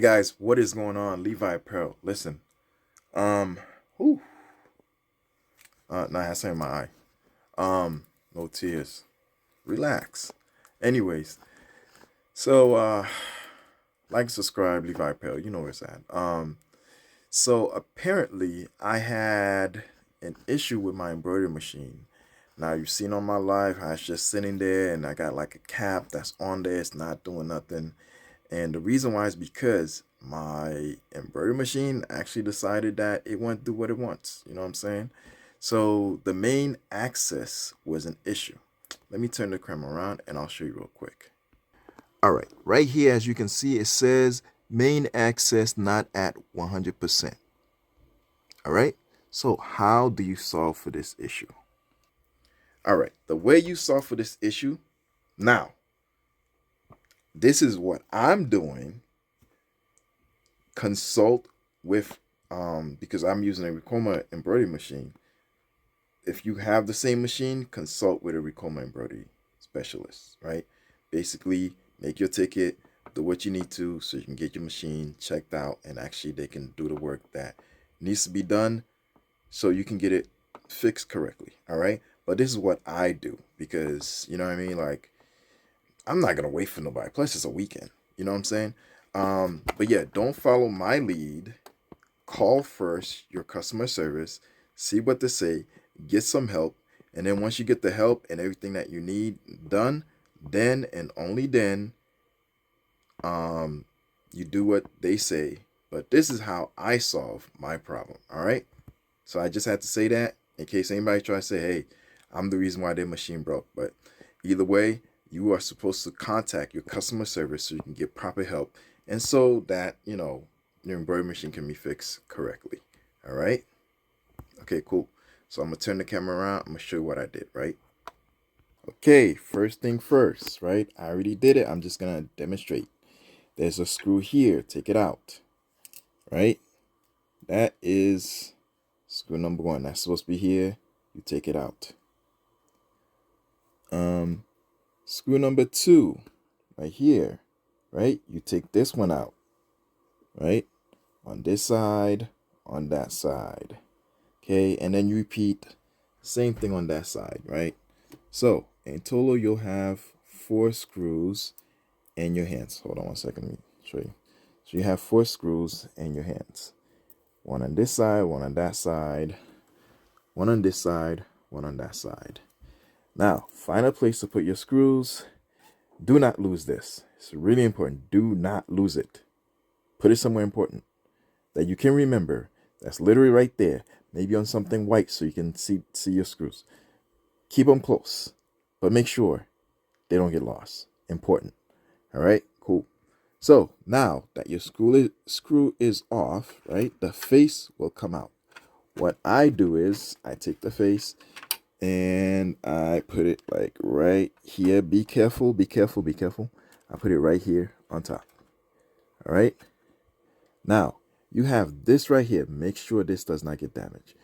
guys, what is going on? Levi Pearl. Listen. Whew. Nah, I in my eye. No tears. Relax. Anyways, so like, subscribe, Levi Pearl. You know where it's at. So apparently I had an issue with my embroidery machine. Now you've seen on my live how it's just sitting there and I got like a cap that's on there. It's not doing nothing. And the reason why is because my embroidery machine actually decided that it won't do what it wants. You know what I'm saying? So the main axis was an issue. Let me turn the camera around and I'll show you real quick. All right here, as you can see, it says main axis not at 100%. All right. So how do you solve for this issue? All right. The way you solve for this issue, now, this is what I'm doing. Consult with, because I'm using a Ricoma embroidery machine. If you have the same machine, consult with a Ricoma embroidery specialist, right? Basically, make your ticket, do what you need to so you can get your machine checked out, and actually they can do the work that needs to be done so you can get it fixed correctly, all right? But this is what I do because, you know what I mean? Like, I'm not going to wait for nobody. Plus, it's a weekend. You know what I'm saying? But yeah, don't follow my lead. Call first your customer service, see what they say, get some help. And then once you get the help and everything that you need done, then and only then you do what they say. But this is how I solve my problem. All right. So I just had to say that in case anybody tries to say, hey, I'm the reason why their machine broke. But either way, you are supposed to contact your customer service so you can get proper help. And so that, you know, your embroidery machine can be fixed correctly. All right. Okay, cool. So I'm going to turn the camera around. I'm going to show you what I did, right? Okay, first thing first, right? I already did it. I'm just going to demonstrate. There's a screw here. Take it out, right? That is screw number one. That's supposed to be here. You take it out. Screw number two, right here, right? You take this one out, right? On this side, on that side. Okay, and then you repeat same thing on that side, right? So in total, you'll have 4 screws in your hands. Hold on one second, let me show you. So you have 4 screws in your hands. One on this side, one on that side, one on this side, one on that side. Now, find a place to put your screws. Do not lose this. It's really important. Do not lose it. Put it somewhere important that you can remember. That's literally right there. Maybe on something white so you can see your screws. Keep them close, but make sure they don't get lost. Important. All right, cool. So now that your screw is off, right, the face will come out. What I do is I take the face and I put it like right here. Be careful, be careful, be careful. I put it right here on top. All right. Now you have this right here. Make sure this does not get damaged.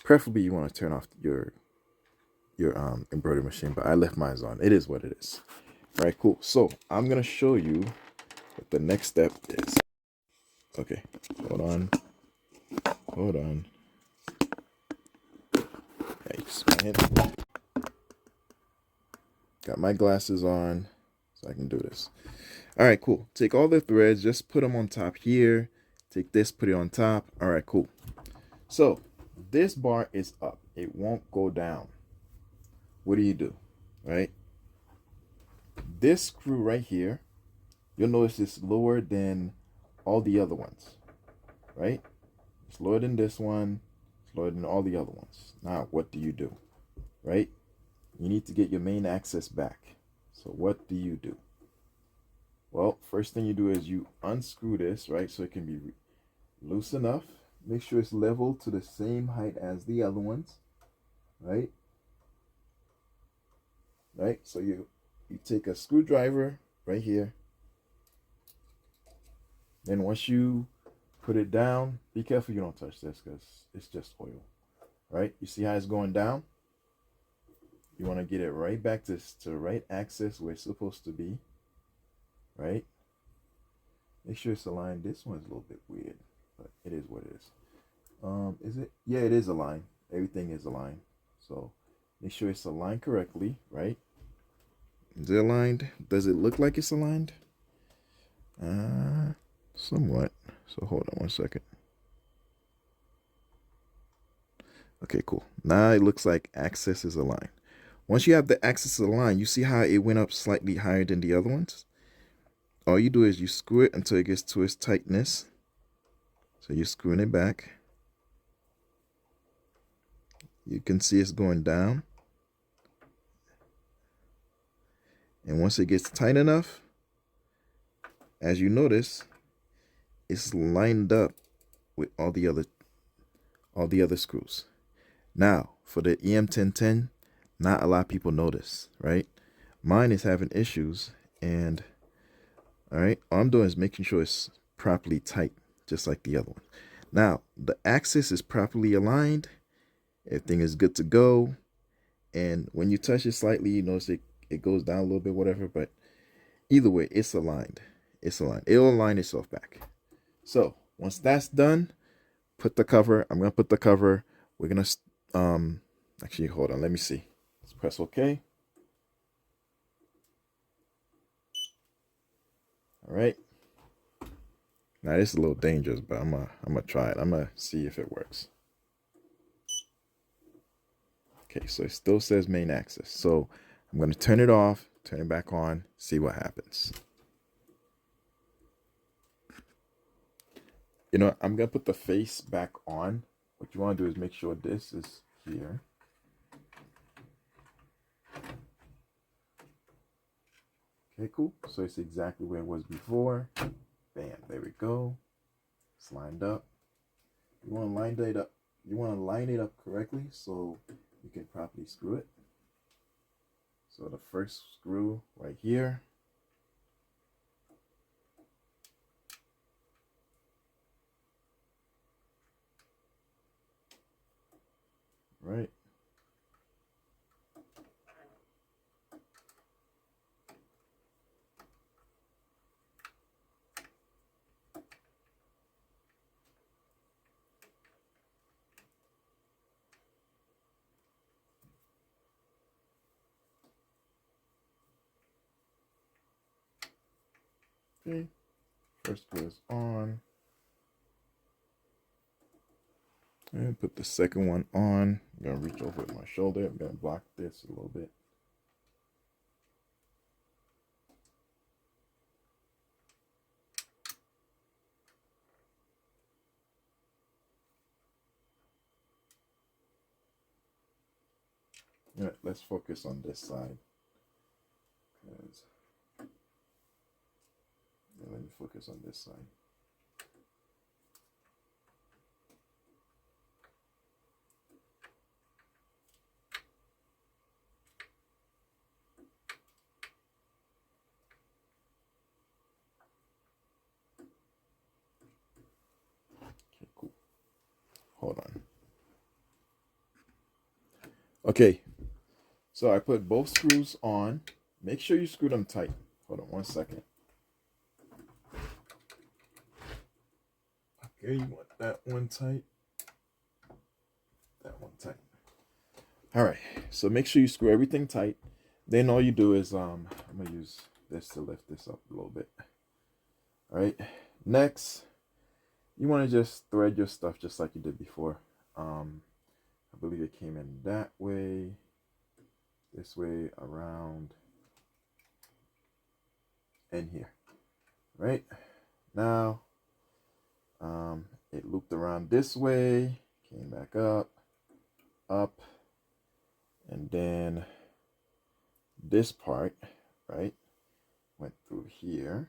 Preferably you want to turn off your embroidery machine, but I left mine on. It is what it is. All right, cool. So I'm gonna show you what the next step is. Okay, hold on. Yikes, man. Got my glasses on so I can do this. All right, cool. Take all the threads, just put them on top here. Take this, put it on top. All right, cool. So this bar is up. It won't go down. What do? Right? This screw right here, you'll notice it's lower than all the other ones. Right? It's lower than this one. It's lower than all the other ones. Now, what do? Right? You need to get your main axis back. So what do? Well, first thing you do is you unscrew this, right? So it can be loose enough. Make sure it's level to the same height as the other ones, right? Right? So you take a screwdriver right here. Then once you put it down, be careful you don't touch this because it's just oil, right? You see how it's going down? You want to get it right back to the right axis where it's supposed to be, right? Make sure it's aligned. This one's a little bit weird, but it is what it is. Is it? Yeah, it is aligned. Everything is aligned. So make sure it's aligned correctly, right? Is it aligned? Does it look like it's aligned? Somewhat. So hold on one second. Okay, cool. Now it looks like axis is aligned. Once you have the axis aligned, you see how it went up slightly higher than the other ones? All you do is you screw it until it gets to its tightness. So you're screwing it back. You can see it's going down. And once it gets tight enough, as you notice, it's lined up with all the other screws. Now, for the EM1010, not a lot of people notice, right? Mine is having issues, and all right, all I'm doing is making sure it's properly tight, just like the other one. Now, the axis is properly aligned. Everything is good to go. And when you touch it slightly, you notice it goes down a little bit, whatever. But either way, it's aligned. It's aligned. It'll align itself back. So once that's done, put the cover. I'm going to put the cover. We're going to, actually, hold on. Let me see. Let's press OK. All right. Now, this is a little dangerous, but I'm gonna try it. I'm going to see if it works. Okay, so it still says main axis. So I'm going to turn it off, turn it back on, see what happens. You know, I'm going to put the face back on. What you want to do is make sure this is here. Okay, cool. So it's exactly where it was before. Bam, there we go. It's lined up. You want to line it up. You want to line it up correctly so you can properly screw it. So the first screw right here. Right. Okay. First screw is on. And put the second one on. I'm going to reach over with my shoulder. I'm going to block this a little bit. All right, let's focus on this side. Let me focus on this side. Okay, cool. Hold on. Okay, so I put both screws on. Make sure you screw them tight. Hold on one second. Okay, you want that one tight. That one tight. All right, so make sure you screw everything tight. Then all you do is, I'm going to use this to lift this up a little bit. All right, next, you want to just thread your stuff just like you did before. I believe it came in that way, this way, around, and here. Right now, it looped around this way, came back up, and then this part, right, went through here.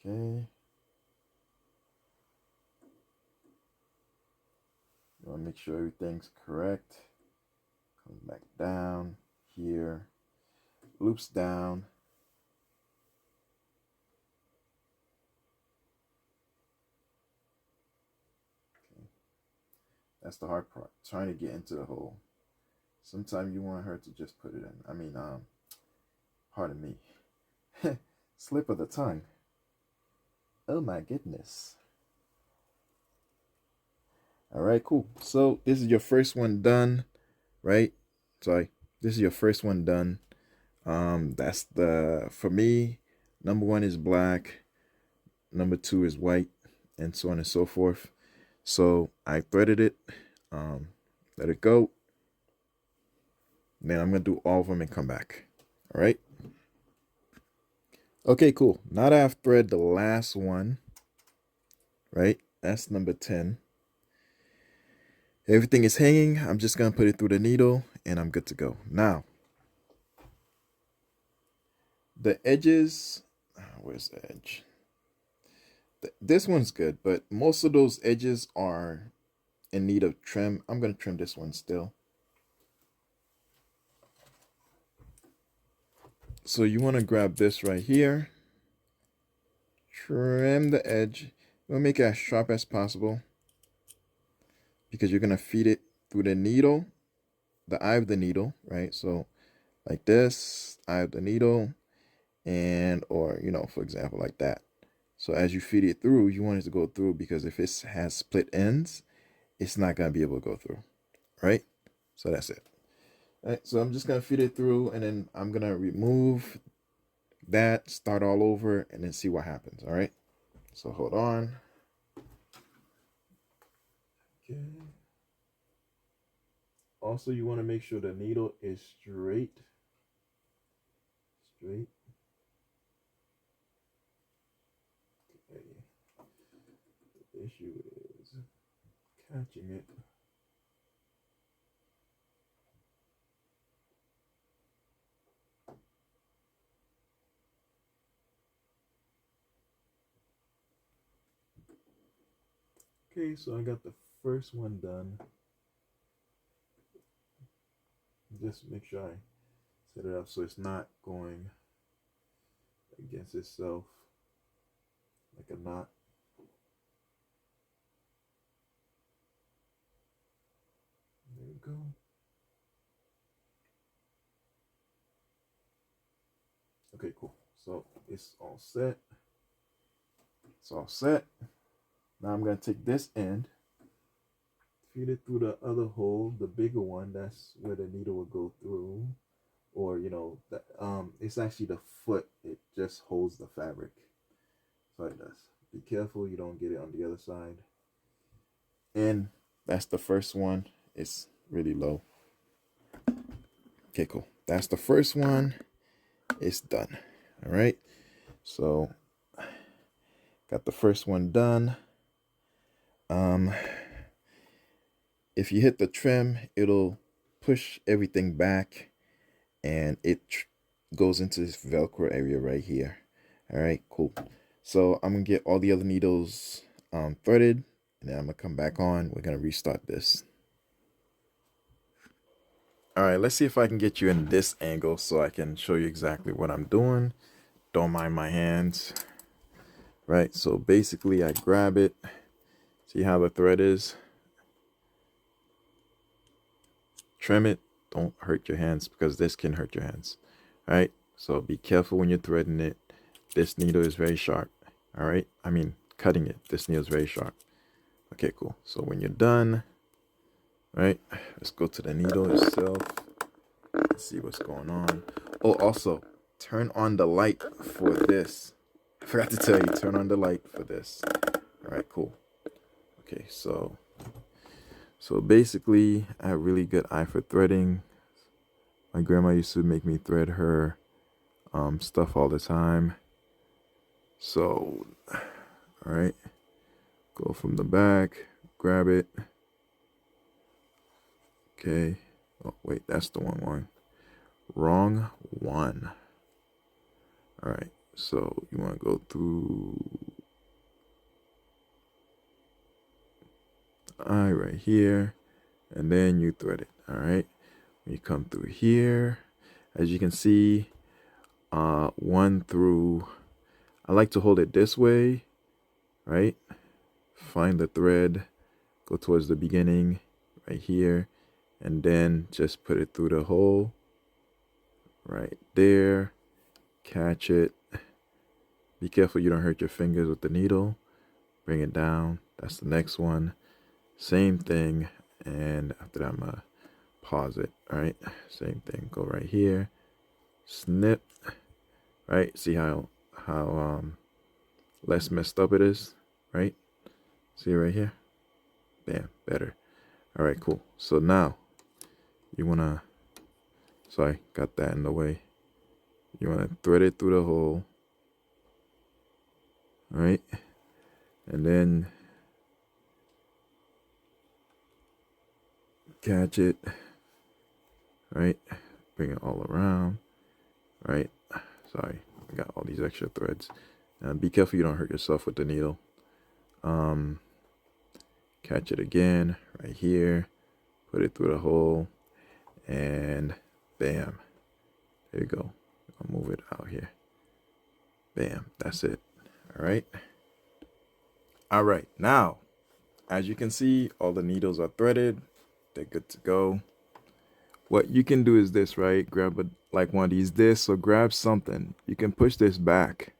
Okay. You want to make sure everything's correct. Comes back down here, loops down. Okay. That's the hard part, trying to get into the hole. Sometimes you want her to just put it in. I mean, pardon me, slip of the tongue. Oh my goodness. All right, cool. So this is your first one done, right? Sorry, this is your first one done. That's for me, number one is black, number two is white, and so on and so forth. So I threaded it, let it go. Then I'm gonna do all of them and come back. All right. Okay, cool. Now that I've threaded the last one, right? That's number 10. Everything is hanging. I'm just gonna put it through the needle and I'm good to go. Now, the edges, where's the edge? This one's good, but most of those edges are in need of trim. I'm gonna trim this one still. So you wanna grab this right here, trim the edge. We'll make it as sharp as possible because you're gonna feed it through the needle, the eye of the needle, right? So like this, eye of the needle, and or for example, like that. So as you feed it through, you want it to go through because if it has split ends, it's not gonna be able to go through, right? So that's it. All right, so I'm just gonna feed it through, and then I'm gonna remove that, start all over, and then see what happens. All right. So hold on. Okay. Also, you want to make sure the needle is straight. Straight. Okay. The issue is catching it. Okay, so I got the first one done. Just make sure I set it up so it's not going against itself like a knot. There we go. Okay, cool. So it's all set. It's all set. Now I'm going to take this end, feed it through the other hole, the bigger one. That's where the needle will go through. Or, it's actually the foot. It just holds the fabric. So it does. Be careful you don't get it on the other side. And that's the first one. It's really low. Okay, cool. That's the first one. It's done. All right. So got the first one done. If you hit the trim, it'll push everything back and it goes into this Velcro area right here. All right, cool. So I'm gonna get all the other needles threaded, and then I'm gonna come back on. We're gonna restart this. All right, let's see if I can get you in this angle so I can show you exactly what I'm doing. Don't mind my hands. Right, so basically I grab it. See how the thread is? Trim it. Don't hurt your hands because this can hurt your hands. All right, so be careful when you're threading it. This needle is very sharp. All right, I mean cutting it. This needle is very sharp. Okay, cool. So when you're done, right, let's go to the needle itself. Let's see what's going on. Oh, also turn on the light for this. I forgot to tell you, turn on the light for this. All right, cool. Okay, so basically, I have really good eye for threading. My grandma used to make me thread her stuff all the time. So, all right, go from the back, grab it. Okay. Oh, wait, that's the one. Wrong one. All right, so you want to go through the eye right here, and then you thread it. All right, when you come through here, as you can see, one through, I like to hold it this way, right? Find the thread, go towards the beginning right here, and then just put it through the hole right there, catch it, Be careful you don't hurt your fingers with the needle. Bring it down. That's the next one. Same thing. And after that, I'm going to pause it. All right. Same thing. Go right here. Snip. Right. See how less messed up it is. Right. See right here. Bam. Better. All right. Cool. So now you want to, sorry, got that in the way. You want to thread it through the hole. All right. And then catch it. Right. Bring it all around. Right. Sorry. I got all these extra threads. Be careful you don't hurt yourself with the needle. Catch it again right here. Put it through the hole. And bam. There you go. I'll move it out here. Bam. That's it. All right. All right. Now, as you can see, all the needles are threaded. They're good to go. What you can do is this, right? Grab like one of these discs, or grab something. You can push this back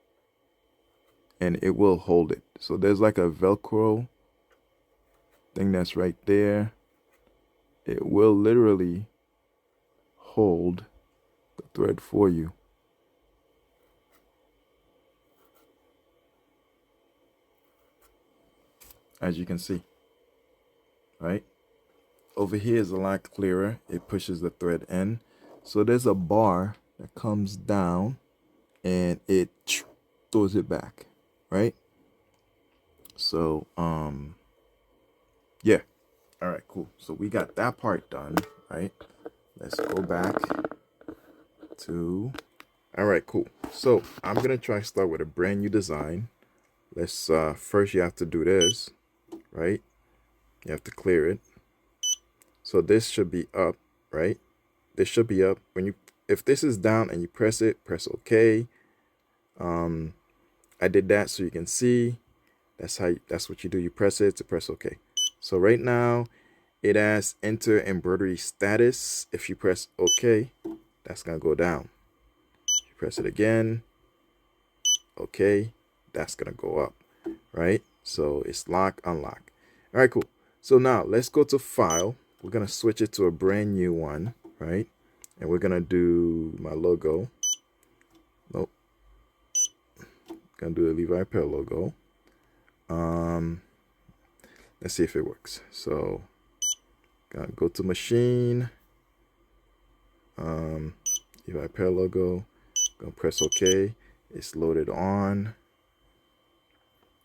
and it will hold it. So there's like a Velcro thing that's right there. It will literally hold the thread for you. As you can see, right? Over here is a lot clearer. It pushes the thread in. So there's a bar that comes down and it throws it back, right? So, yeah. All right, cool. So we got that part done, right? Let's go back to, all right, cool. So I'm going to try to start with a brand new design. Let's, first you have to do this, right? You have to clear it. So this should be up, right? This should be up. When you, if this is down and you press it, press OK. I did that so you can see. That's what you do. You press it to press OK. So right now it has enter embroidery status. If you press OK, that's gonna go down. You press it again, OK, that's gonna go up, right? So it's lock, unlock. All right, cool. So now let's go to file. We're gonna switch it to a brand new one, right? And we're gonna do my logo. Nope. Gonna do the Levi Pair logo. Let's see if it works. So gonna go to machine. Levi Pair logo. Gonna press OK. It's loaded on.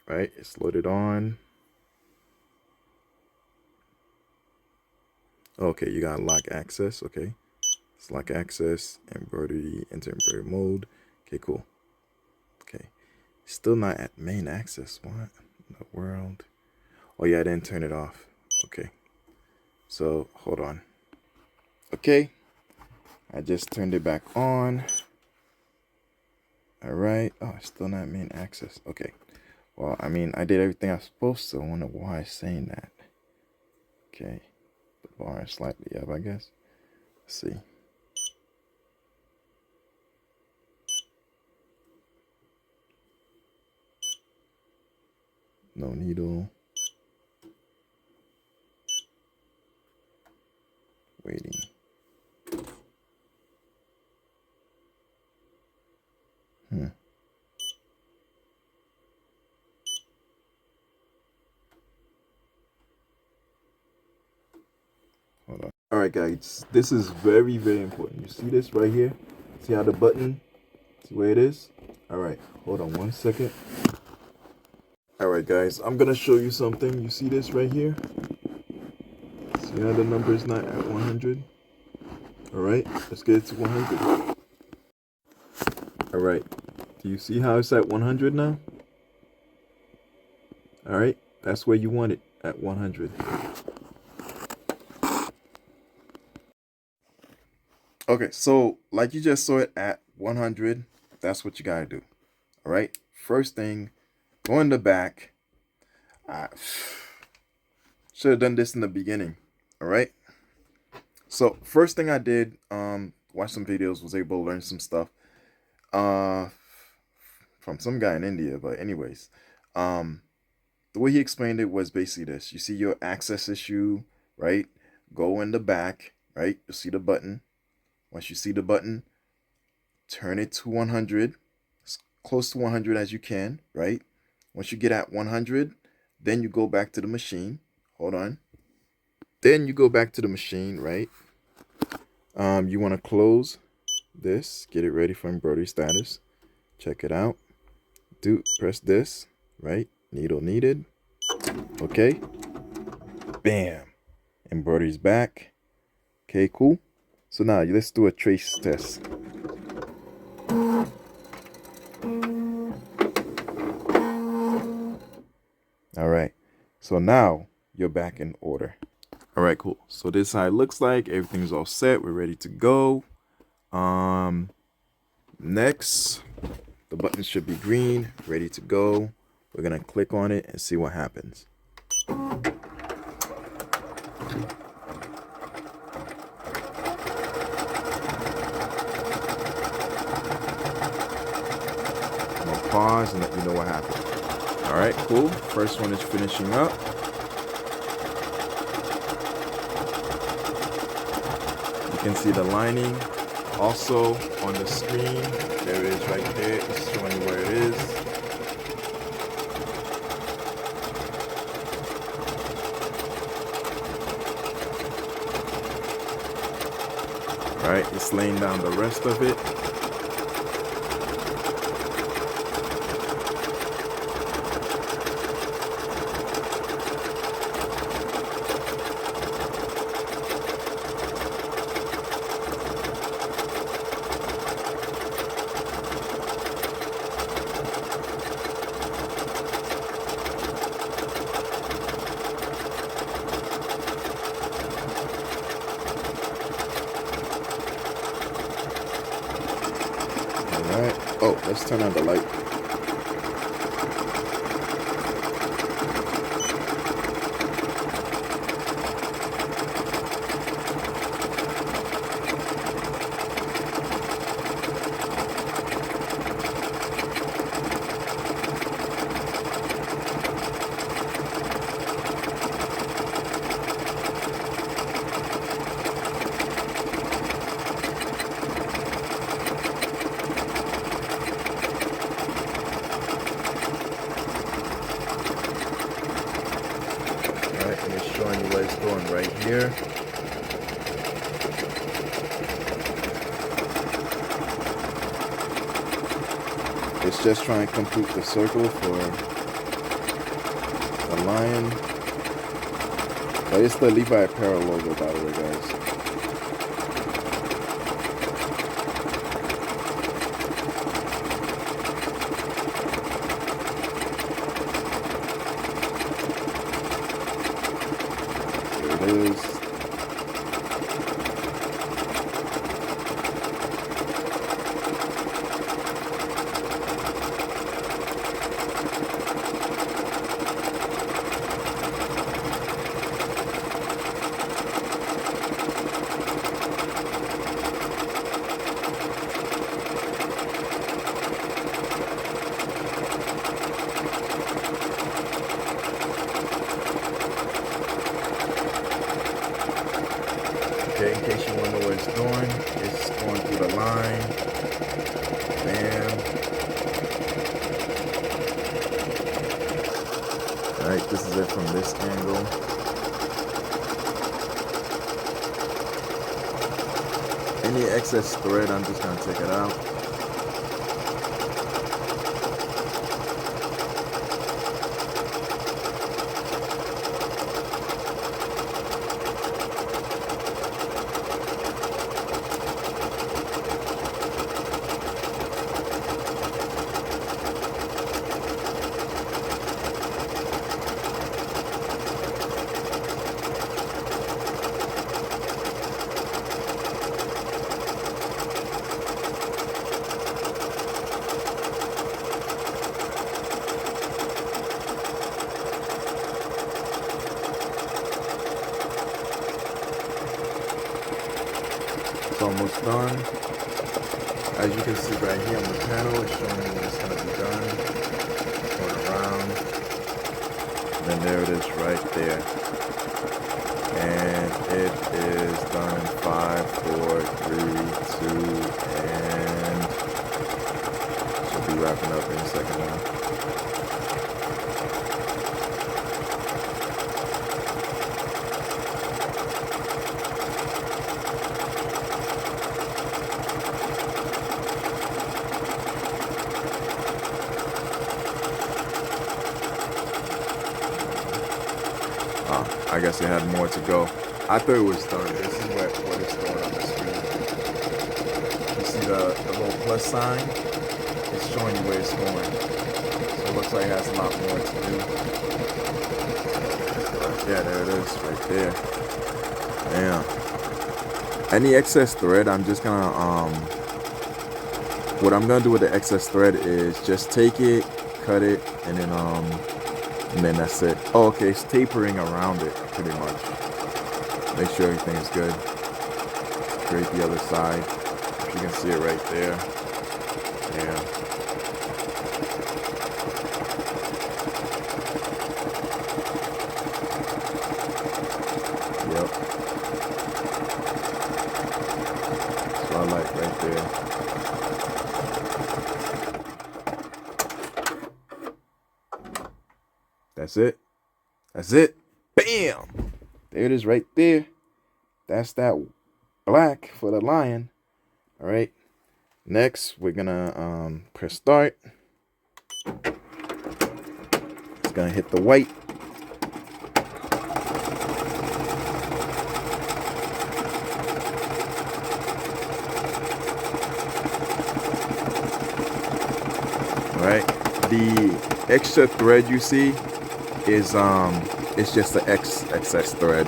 Right? It's loaded on. Okay, you got lock access. Okay. It's lock access, embroidery, enter embroidery mode. Okay, cool. Okay. Still not at main access. What in the world? Oh yeah, I didn't turn it off. Okay. So hold on. Okay. I just turned it back on. All right. Oh, it's still not main access. Okay. Well, I mean, I did everything I was supposed to. I wonder why it's saying that. Okay. The bar is slightly up, I guess. Let's see. No needle. Waiting. Hold on. All right, guys. This is very, very important. You see this right here? See how the button? See where it is? All right. Hold on one second. All right, guys. I'm gonna show you something. You see this right here? See how the number is not at 100? All right. Let's get it to 100. All right. Do you see how it's at 100 now? All right. That's where you want it, at 100. Okay, so like you just saw it at 100, that's what you gotta do. All right. First thing, go in the back. I should have done this in the beginning. All right. So first thing I did, watch some videos, was able to learn some stuff. from some guy in India. But anyways, the way he explained it was basically this: you see your access issue, right? Go in the back, right? You'll see the button. Once you see the button, turn it to 100, as close to 100 as you can, right? Once you get at 100, then you go back to the machine. Hold on. Then you go back to the machine, right? You want to close this, get it ready for embroidery status. Check it out. Press this, right? Needle needed. Okay. Bam. Embroidery's back. Okay, cool. So now let's do a trace test. All right. So now you're back in order. All right, cool. So this is how it looks like. Everything's all set. We're ready to go. Next, the button should be green, ready to go. We're gonna click on it and see what happens. I'm gonna pause and let you know what happened. All right, cool. First one is finishing up. You can see the lining also on the screen. There it is right there. It's showing you where it is. All right, it's laying down the rest of it. Alright. Oh, let's turn on the light. And it's showing you where it's going right here. It's just trying to complete the circle for the lion. But it's the Levi Apparel logo, by the way, guys. It is. Okay, in case you want to know where it's going through the line. Bam. Alright, this is it from this angle. Any excess thread, I'm just going to take it out. It's almost done. as you can see right here on the panel, it's showing me when it's going to be done. It's going around. And then there it is right there. And it is done in 5, 4, 3, 2, and should be wrapping up in a second now. I guess it had more to go. I thought it was done. This is what it's doing on the screen. You see the little plus sign? It's showing you where it's going. So it looks like it has a lot more to do. Yeah, there it is, right there. Damn. Any excess thread, I'm just gonna what I'm gonna do with the excess thread is just take it, cut it, and then that's it. Oh, okay, it's tapering around it pretty much. Make sure everything is good. Create the other side. If you can see it right there. Yeah. Yep. That's what I like right there. That's it. That's it. Bam! There it is right there. That's that black for the lion. All right. Next, we're gonna press start. It's gonna hit the white. All right. The extra thread you see is it's just the excess thread.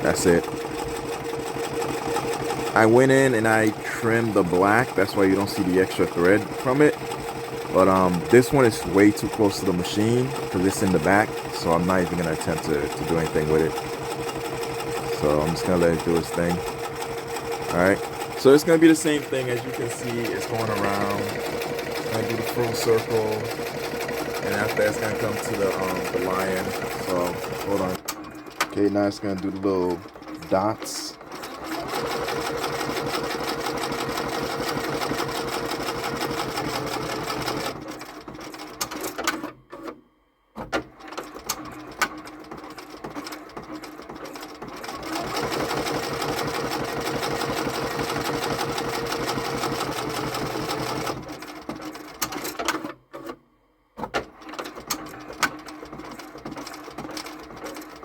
That's it. I went in and I trimmed the black. That's why you don't see the extra thread from it. But this one is way too close to the machine because it's in the back. So I'm not even gonna attempt to do anything with it. So I'm just gonna let it do its thing. All right. So it's gonna be the same thing. As you can see, it's going around. It's gonna do the full circle. And after that's gonna come to the lion. So hold on. Okay, now it's gonna do the little dots.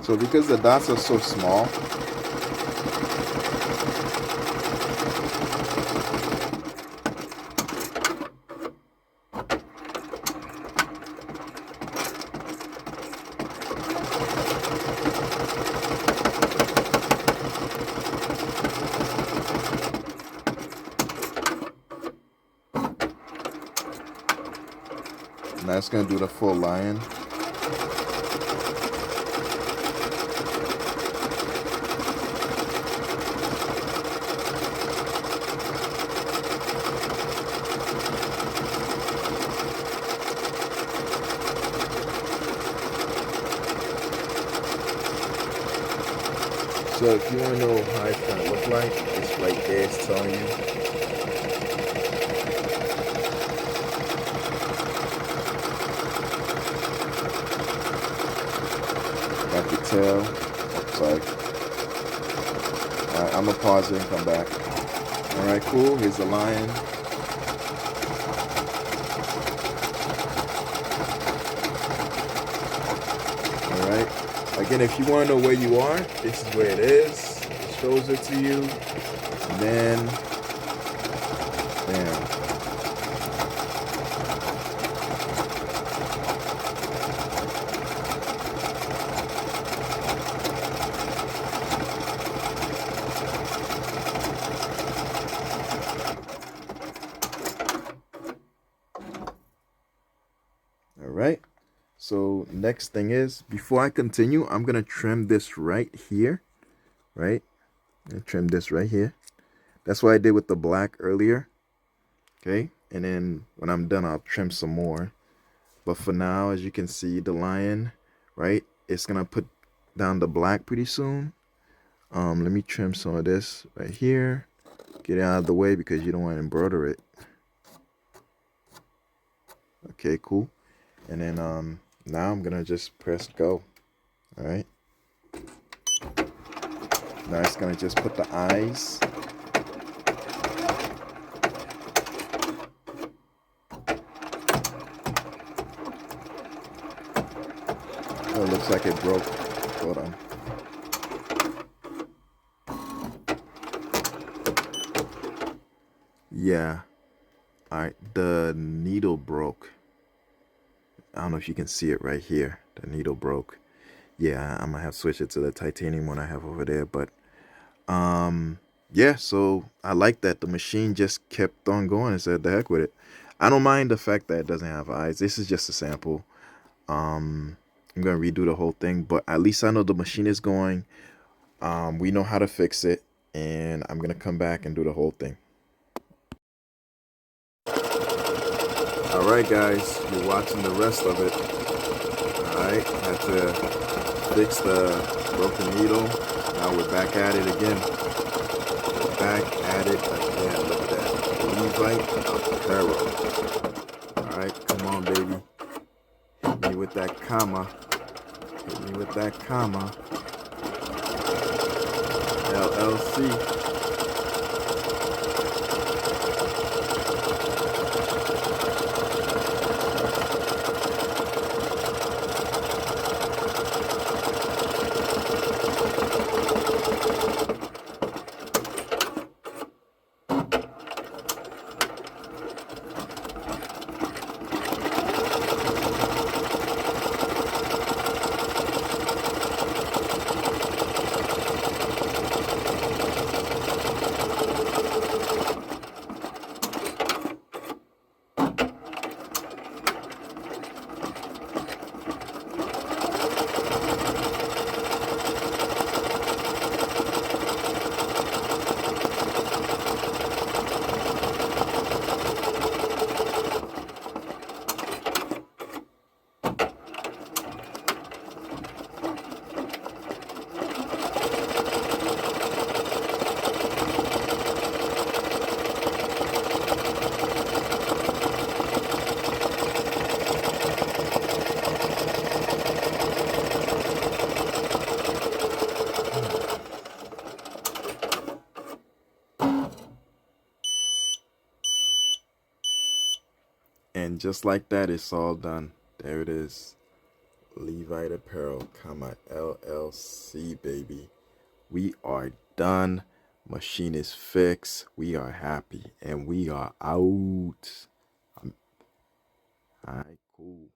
So because the dots are so small, now it's going to do the full lion. So if you want to know how it's going to look like, it's right there, it's telling you. Got the tail, looks like. Alright, I'm going to pause it and come back. Alright, cool, here's the lion. Alright. Again, if you want to know where you are, this is where it is. It shows it to you. And then, bam. All right. So next thing is, before I continue, I'm going to trim this right here, right? I'm going to trim this right here. That's what I did with the black earlier. Okay, and then when I'm done, I'll trim some more. But for now, as you can see, the lion, right? It's gonna put down the black pretty soon. Let me trim some of this right here. Get it out of the way because you don't want to embroider it. Okay, cool. And then now I'm gonna just press go. All right. Now it's gonna just put the eyes. Oh, it looks like it broke. Hold on. Yeah. All right. The needle broke. I don't know if you can see it right here. The needle broke. Yeah, I'm gonna have to switch it to the titanium one I have over there. But yeah, so I like that the machine just kept on going and said the heck with it. I don't mind the fact that it doesn't have eyes. This is just a sample. I'm gonna redo the whole thing, but at least I know the machine is going. We know how to fix it, and I'm gonna come back and do the whole thing. All right, guys, you're watching the rest of it. All right, had to fix the broken needle. Now we're back at it again. We're back at it again. Look at that. Levite apparel. All right, come on, baby. Hit me with that comma. Hit me with that comma. LLC. And just like that, it's all done. There it is. Levite Apparel, LLC, baby. We are done. Machine is fixed. We are happy. And we are out. All right, cool.